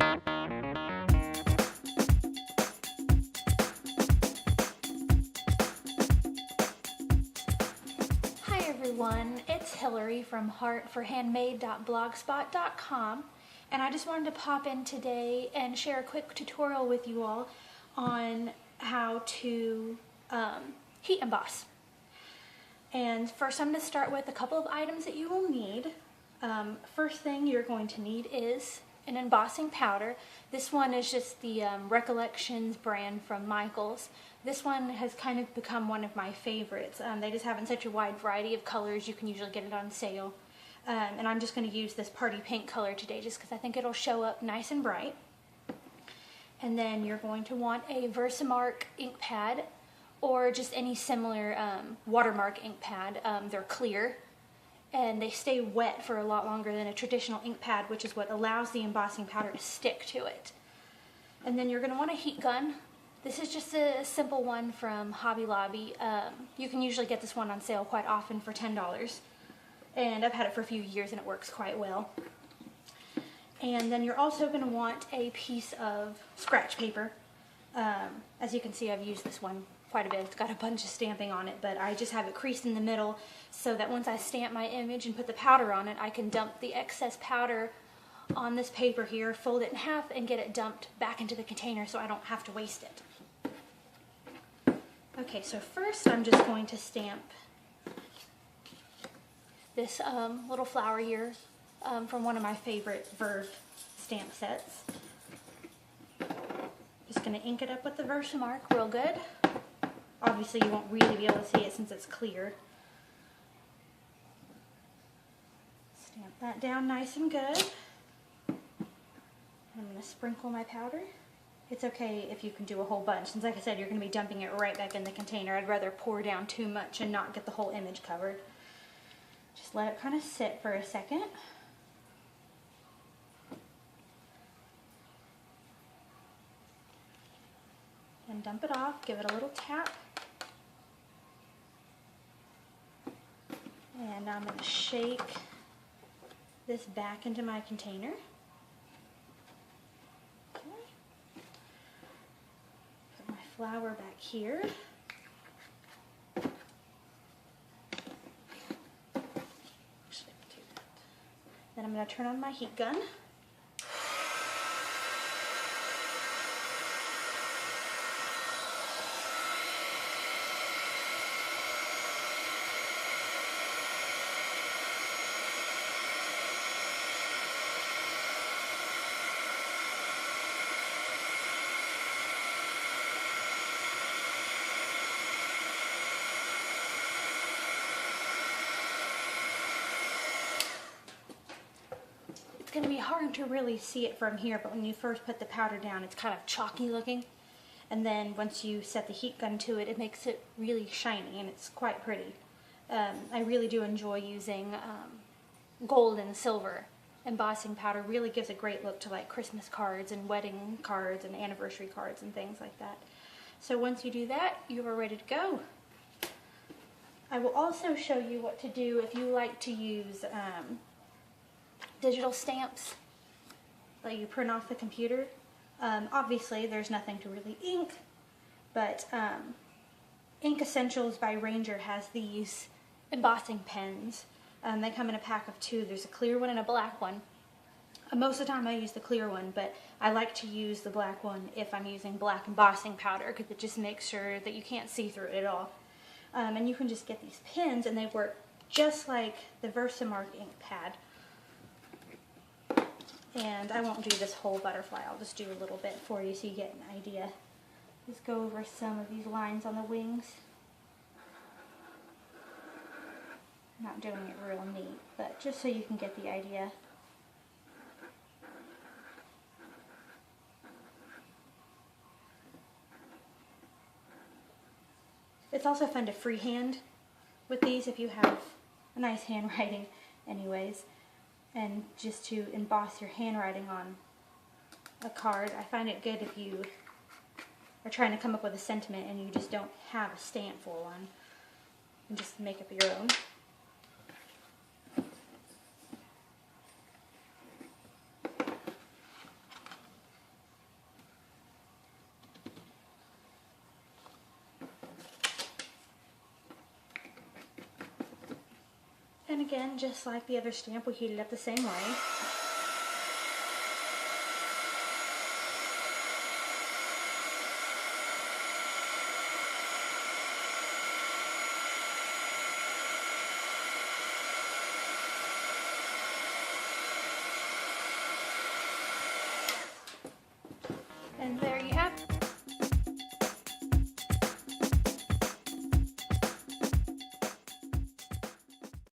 Hi everyone, it's Hillary from heartforhandmade.blogspot.com, and I just wanted to pop in today and share a quick tutorial with you all on how to heat emboss. And first I'm going to start with a couple of items that you will need. First thing you're going to need is an embossing powder. This one is just the Recollections brand from Michaels. This one has kind of become one of my favorites. They just have in such a wide variety of colors. You can usually get it on sale. And I'm just going to use this party pink color today just because I think it'll show up nice and bright. And then you're going to want a Versamark ink pad or just any similar watermark ink pad. They're clear and they stay wet for a lot longer than a traditional ink pad, which is what allows the embossing powder to stick to it. And then you're going to want a heat gun. This is just a simple one from Hobby Lobby. You can usually get this one on sale quite often for $10. And I've had it for a few years and it works quite well. And then you're also going to want a piece of scratch paper. As you can see, I've used this one quite a bit. It's got a bunch of stamping on it, but I just have it creased in the middle so that once I stamp my image and put the powder on it, I can dump the excess powder on this paper here, fold it in half, and get it dumped back into the container so I don't have to waste it. Okay, so first I'm just going to stamp this little flower here from one of my favorite Verve stamp sets. Just going to ink it up with the Versamark real good. Obviously you won't really be able to see it since it's clear. Stamp that down nice and good. I'm going to sprinkle my powder. It's okay if you can do a whole bunch, since like I said, you're going to be dumping it right back in the container. I'd rather pour down too much and not get the whole image covered. Just let it kind of sit for a second. And dump it off, give it a little tap. And now I'm going to shake this back into my container. Okay. Put my flower back here. Then I'm going to turn on my heat gun. It's going to be hard to really see it from here, but when you first put the powder down, it's kind of chalky looking. And then once you set the heat gun to it, it makes it really shiny and it's quite pretty. I really do enjoy using gold and silver embossing powder. Really gives a great look to like Christmas cards and wedding cards and anniversary cards and things like that. So once you do that, you are ready to go. I will also show you what to do if you like to use digital stamps that you print off the computer. Obviously there's nothing to really ink, but Ink Essentials by Ranger has these embossing pens. They come in a pack of 2. There's a clear one and a black one. Most of the time I use the clear one, but I like to use the black one if I'm using black embossing powder because it just makes sure that you can't see through it at all. And you can just get these pens and they work just like the Versamark ink pad. And I won't do this whole butterfly, I'll just do a little bit for you so you get an idea. Just go over some of these lines on the wings. I'm not doing it real neat, but just so you can get the idea. It's also fun to freehand with these if you have a nice handwriting anyways. And just to emboss your handwriting on a card. I find it good if you are trying to come up with a sentiment and you just don't have a stamp for one. And just make up your own. And again, just like the other stamp, we heat it up the same way. And there